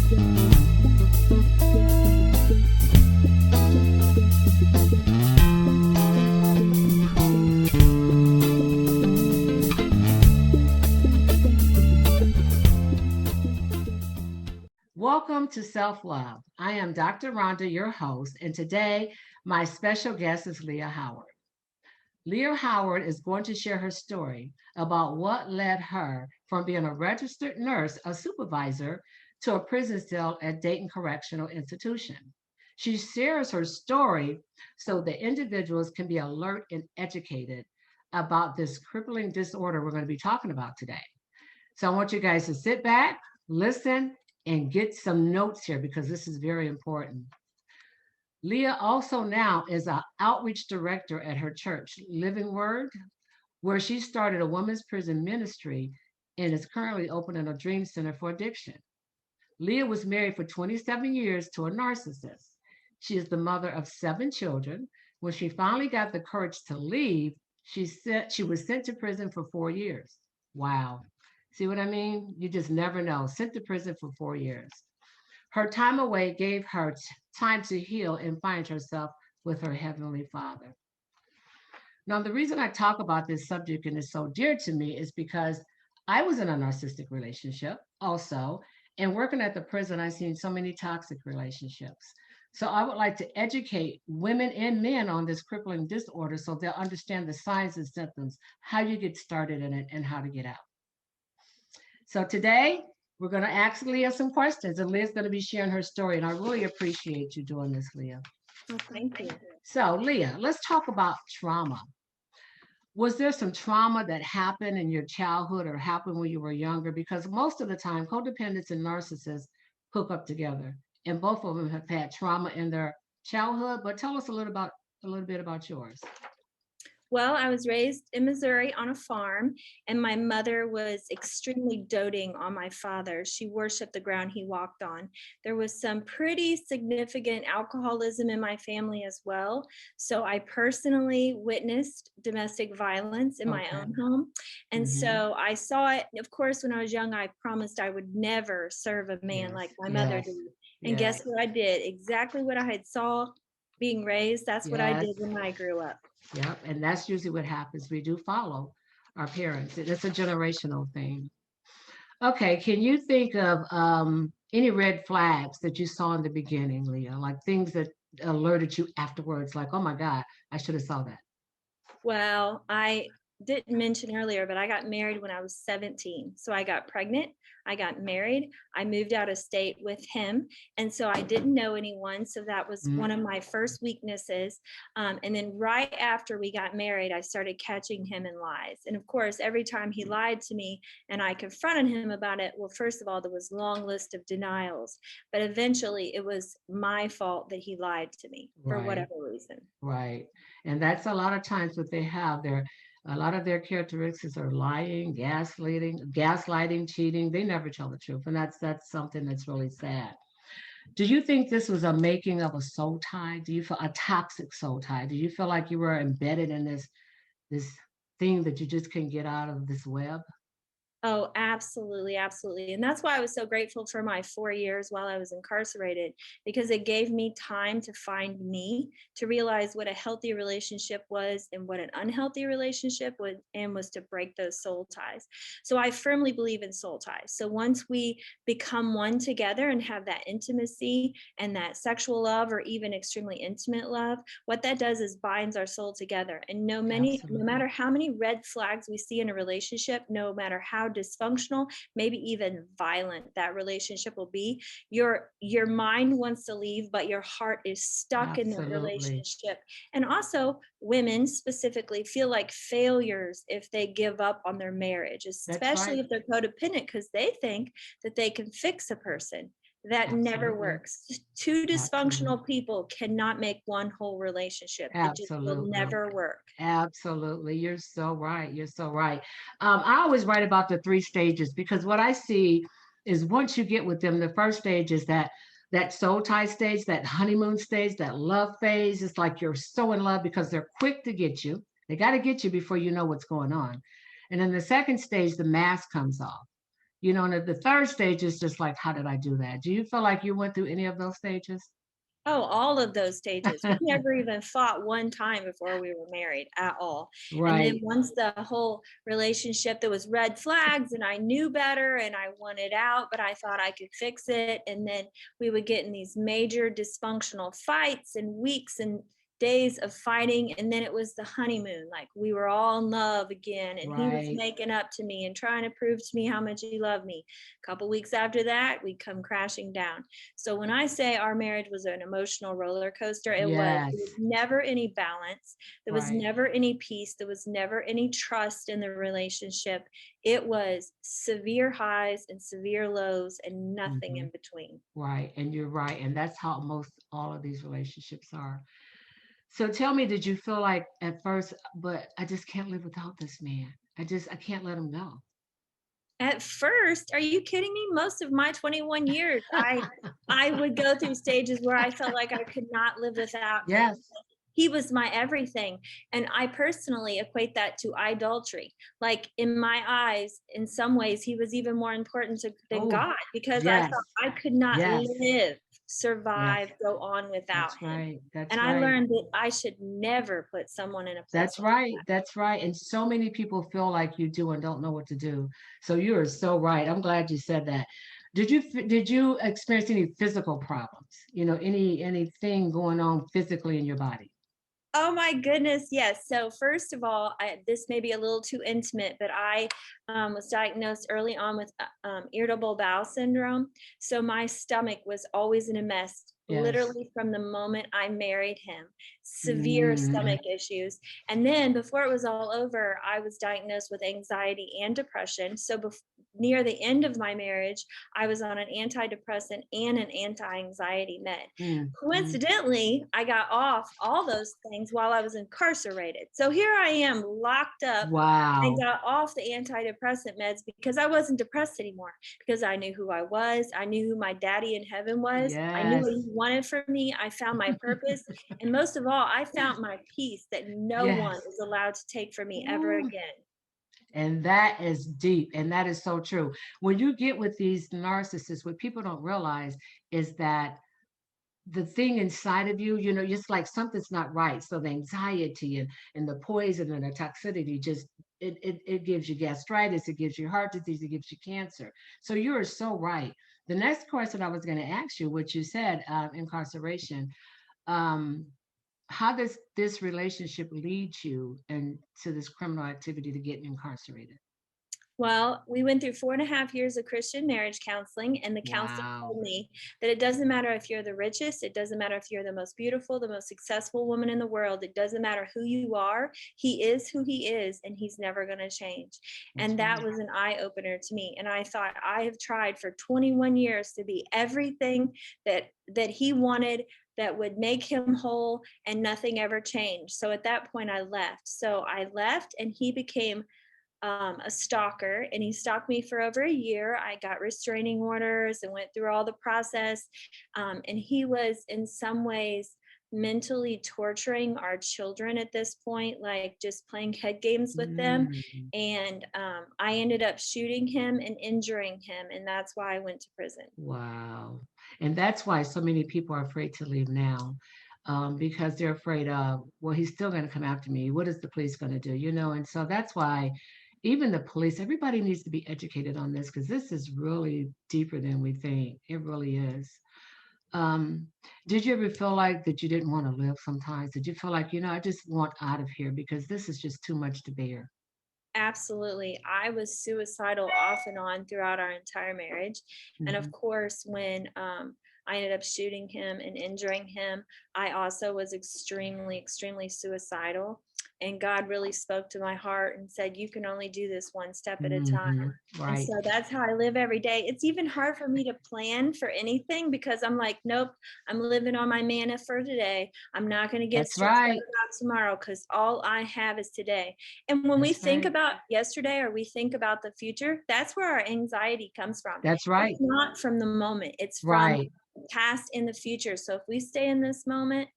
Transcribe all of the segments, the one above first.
Welcome to Self Love. I am Dr. Rhonda, your host, and today my special guest is Leah Howard. Leah Howard is going to share her story about what led her from being a registered nurse, a supervisor, to a prison cell at Dayton Correctional Institution. She shares her story so the individuals can be alert and educated about this crippling disorder we're going to be talking about today. So I want you guys to sit back, listen, and get some notes here because this is very important. Leah also now is an outreach director at her church, Living Word, where she started a women's prison ministry and is currently opening a dream center for addiction. Leah was married for 27 years to a narcissist. She is the mother of 7 children. When she finally got the courage to leave, she was sent to prison for 4 years. Wow. See what I mean? You just never know. Sent to prison for 4 years. Her time away gave her time to heal and find herself with her Heavenly Father. Now, the reason I talk about this subject and it's so dear to me is because I was in a narcissistic relationship also, and working at the prison, I've seen so many toxic relationships. So I would like to educate women and men on this crippling disorder so they'll understand the signs and symptoms, how you get started in it, and how to get out. So today, we're going to ask Leah some questions, and Leah's going to be sharing her story, and I really appreciate you doing this, Leah. Oh, thank you. So, Leah, let's talk about trauma. Was there some trauma that happened in your childhood or happened when you were younger? Because most of the time, codependents and narcissists hook up together, and both of them have had trauma in their childhood. But tell us a little bit about yours. Well, I was raised in Missouri on a farm, and my mother was extremely doting on my father. She worshiped the ground he walked on. There was some pretty significant alcoholism in my family as well. So I personally witnessed domestic violence in my own home. And so I saw it. Of course, when I was young, I promised I would never serve a man like my mother did. And guess what I did? Exactly what I had saw being raised. That's what I did when I grew up. Yep, and that's usually what happens. We do follow our parents. It's a generational thing. Okay, can you think of any red flags that you saw in the beginning, Leah? Like things that alerted you afterwards, like, oh my God, I should have saw that. Well, I didn't mention earlier, but I got married when I was 17. So I got pregnant, I got married, I moved out of state with him. And so I didn't know anyone. So that was one of my first weaknesses. And then right after we got married, I started catching him in lies. And of course, every time he lied to me and I confronted him about it, well, first of all, there was a long list of denials. But eventually it was my fault that he lied to me for whatever reason. Right. And that's a lot of times what they have. A lot of their characteristics are lying, gaslighting, cheating. They never tell the truth. And that's something that's really sad. Do you think this was a making of a soul tie? Do you feel a toxic soul tie? Do you feel like you were embedded in this thing that you just couldn't get out of this web? Oh, absolutely, absolutely. And that's why I was so grateful for my 4 years while I was incarcerated, because it gave me time to find me, to realize what a healthy relationship was and what an unhealthy relationship was, and was to break those soul ties. So I firmly believe in soul ties. So once we become one together and have that intimacy and that sexual love or even extremely intimate love, what that does is binds our soul together. And no matter how many red flags we see in a relationship, no matter how dysfunctional, maybe even violent that relationship will be, your mind wants to leave, but your heart is stuck in the relationship. And also women specifically feel like failures if they give up on their marriage, especially if they're codependent, because they think that they can fix a person. That never works. Two dysfunctional people cannot make one whole relationship. It just will never work. Absolutely. You're so right. You're so right. I always write about the 3 stages because what I see is once you get with them, the first stage is that soul tie stage, that honeymoon stage, that love phase. It's like you're so in love because they're quick to get you. They got to get you before you know what's going on. And then the second stage, the mask comes off. And the third stage is just like, how did I do that? Do you feel like you went through any of those stages? Oh, all of those stages. We never even fought one time before we were married at all. And then Right, once the whole relationship, there was red flags and I knew better and I wanted out, but I thought I could fix it. And then we would get in these major dysfunctional fights and weeks and days of fighting. And then it was the honeymoon. Like we were all in love again. And he was right. making up to me and trying to prove to me how much he loved me. A couple weeks after that, we'd come crashing down. So when I say our marriage was an emotional roller coaster, it was. Yes, There was never any balance. There was right. never any peace. There was never any trust in the relationship. It was severe highs and severe lows and nothing Mhm. in between. Right, and you're right, and that's how most all of these relationships are. So tell me, did you feel like at first, but I just can't live without this man. I can't let him go. At first, are you kidding me? Most of my 21 years, I would go through stages where I felt like I could not live without him. Yes. He was my everything. And I personally equate that to idolatry. Like in my eyes, in some ways, he was even more important than Oh, God because I yes, thought I could not yes, live, yes. survive, go on without That's him. right. And That's I right. learned that I should never put someone in a place That's like right. That's right. And so many people feel like you do and don't know what to do. So you are so right. I'm glad you said that. Did you experience any physical problems? Anything going on physically in your body? Oh my goodness, yes. So first of all, this may be a little too intimate, but I was diagnosed early on with irritable bowel syndrome. So my stomach was always in a mess, Yes. literally from the moment I married him. Severe Mm, stomach issues. And then before it was all over, I was diagnosed with anxiety and depression. So near the end of my marriage, I was on an antidepressant and an anti-anxiety med. mm. Coincidentally, I got off all those things while I was incarcerated. So here I am locked up and Wow. got off the antidepressant meds because I wasn't depressed anymore, because I knew who I was. I knew who my daddy in heaven was. I knew what he Yes. wanted from me. I found my purpose. And most of all, I found my peace that no one Yes. is allowed to take from me ever Ooh. again. And that is deep. And that is so true. When you get with these narcissists, what people don't realize is that the thing inside of you, just like something's not right. So the anxiety and the poison and the toxicity just it gives you gastritis, it gives you heart disease, it gives you cancer. So you are so right. The next question I was going to ask you, what you said, incarceration. Um, how does this relationship lead you into this criminal activity to get incarcerated? Well, we went through 4.5 years of Christian marriage counseling, and the counselor Wow. told me that it doesn't matter if you're the richest, it doesn't matter if you're the most beautiful, the most successful woman in the world, it doesn't matter who you are. He is who he is, and he's never going to change. That's And that right. was an eye opener to me. And I thought, I have tried for 21 years to be everything that he wanted, that would make him whole, and nothing ever changed. So at that point I left. So I left and he became a stalker, and he stalked me for over a year. I got restraining orders and went through all the process. And he was in some ways mentally torturing our children at this point, like just playing head games with them. Mm. And I ended up shooting him and injuring him. And that's why I went to prison. Wow. And that's why so many people are afraid to leave now, because they're afraid of, well, he's still going to come after me. What is the police going to do? And so that's why even the police, everybody needs to be educated on this because this is really deeper than we think. It really is. Um, did you ever feel like that you didn't want to live sometimes? Did you feel like, I just want out of here because this is just too much to bear? Absolutely. I was suicidal off and on throughout our entire marriage. And of Mhm. course, when I ended up shooting him and injuring him, I also was extremely, extremely suicidal. And God really spoke to my heart and said, you can only do this one step at a time. And Right. so that's how I live every day. It's even hard for me to plan for anything because I'm like, nope, I'm living on my manna for today. I'm not going to get That's stressed out right. about tomorrow because all I have is today. And when we That's think right. about yesterday or we think about the future, that's where our anxiety comes from. That's It's right. not from the moment, it's from Right. the past and the future. So if we stay in this moment,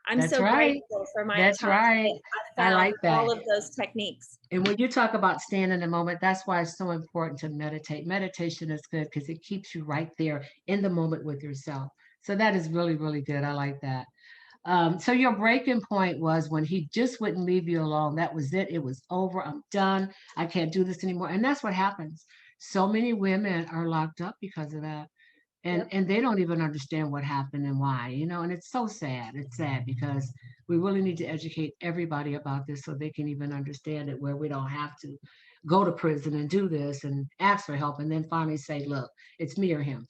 I'm That's so right. grateful for my That's time right. that I I found like that. all of those techniques. And when you talk about staying in the moment, that's why it's so important to meditate. Meditation is good because it keeps you right there in the moment with yourself. So that is really, really good. I like that. So your breaking point was when he just wouldn't leave you alone. That was it. It was over. I'm done. I can't do this anymore. And that's what happens. So many women are locked up because of that. And Yep, and they don't even understand what happened and why, and it's so sad. It's sad because we really need to educate everybody about this so they can even understand it, where we don't have to go to prison and do this and ask for help and then finally say, look, it's me or him.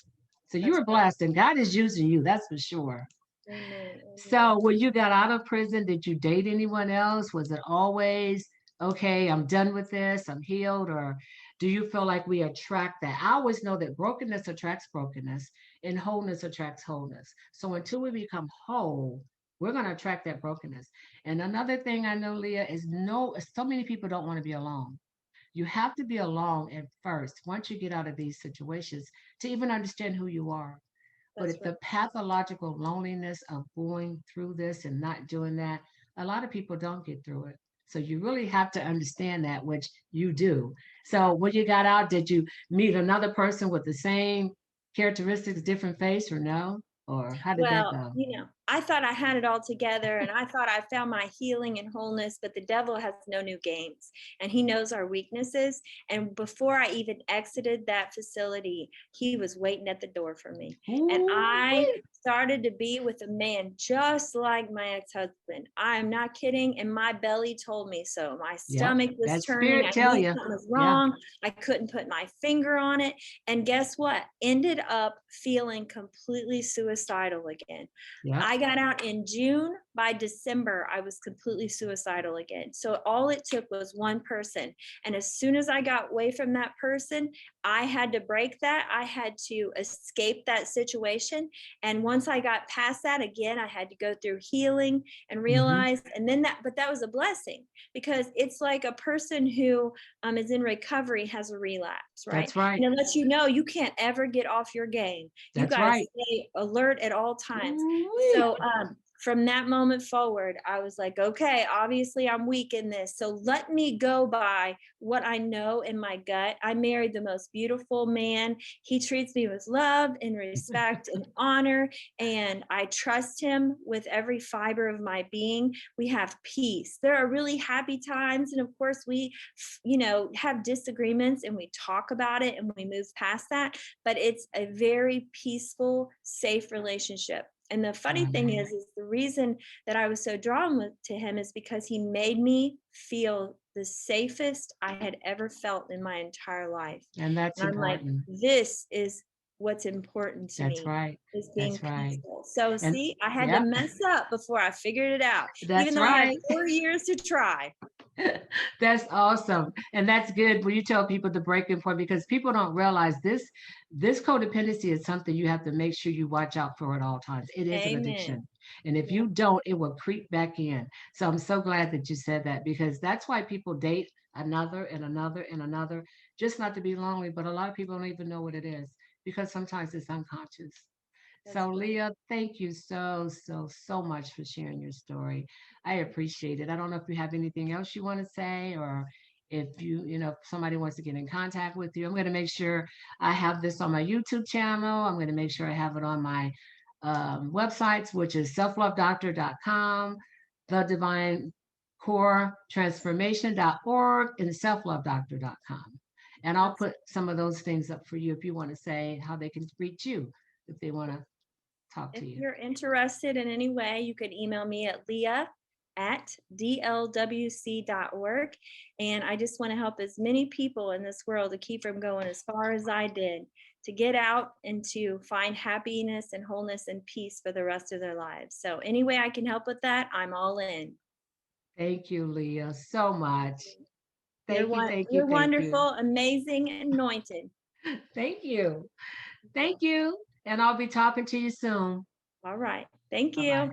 So you that's were right. blessed and God is using you, that's for sure. Amen. Amen. So when you got out of prison, did you date anyone else? Was it always, okay, I'm done with this, I'm healed? Or do you feel like we attract that? I always know that brokenness attracts brokenness and wholeness attracts wholeness. So until we become whole, we're going to attract that brokenness. And another thing I know, Leah, is no, so many people don't want to be alone. You have to be alone at first, once you get out of these situations, to even understand who you are. But That's if right. the pathological loneliness of going through this and not doing that, a lot of people don't get through it. So you really have to understand that, which you do. So when you got out, did you meet another person with the same characteristics, different face, or no? Or how did that Well, go? I thought I had it all together and I thought I found my healing and wholeness, but the devil has no new games and he knows our weaknesses. And before I even exited that facility, he was waiting at the door for me. And I Ooh, started to be with a man just like my ex husband. I am not kidding. And my belly told me so. My yep. stomach was That turning. spirit I tell knew you. something was Yeah, wrong. I couldn't put my finger on it. And guess what? Ended up feeling completely suicidal again. yep. I got out in June. By December, I was completely suicidal again. So all it took was one person. And as soon as I got away from that person, I had to break that. I had to escape that situation. And once I got past that, again, I had to go through healing and Hmm. realize, and then but that was a blessing because it's like a person who is in recovery has a relapse, right? That's right. And it lets you know you can't ever get off your game. You That's got to right. stay alert at all times. Ooh-wee. So from that moment forward, I was like, okay, obviously I'm weak in this. So let me go by what I know in my gut. I married the most beautiful man. He treats me with love and respect and honor. And I trust him with every fiber of my being. We have peace. There are really happy times. And of course, we, have disagreements and we talk about it and we move past that. But it's a very peaceful, safe relationship. And the funny thing Right. is the reason that I was so drawn to him is because he made me feel the safest I had ever felt in my entire life. And that's And I'm like, important. this is what's important to That's me right. is being That's right. peaceful. So And see, I had to yeah, mess up before I figured it out, even that's though I had right. 4 years to try. That's awesome. And that's good when you tell people the breaking point because people don't realize this codependency is something you have to make sure you watch out for at all times. It is an Amen. addiction. And if Yep, you don't, it will creep back in. So I'm so glad that you said that because that's why people date another and another and another, just not to be lonely, but a lot of people don't even know what it is because sometimes it's unconscious. that's So, right. Leah, thank you so, so, so much for sharing your story. I appreciate it. I don't know if you have anything else you want to say or if if somebody wants to get in contact with you. I'm going to make sure I have this on my YouTube channel. I'm going to make sure I have it on my websites, which is selflovedoctor.com, the divine core transformation.org, and selflovedoctor.com. And I'll That's put some of those things up for you if you want to say how they can reach you if they want to talk If to you. you're interested in any way, you could email me at leah@dlwc.org. And I just want to help as many people in this world to keep from going as far as I did, to get out and to find happiness and wholeness and peace for the rest of their lives. So, any way I can help with that, I'm all in. Thank you, Leah, so much. You're Thank you, one, thank you, you're thank you. wonderful, amazing, and anointed. Thank you. Thank you. Thank you. And I'll be talking to you soon. All right. Thank Bye you. bye.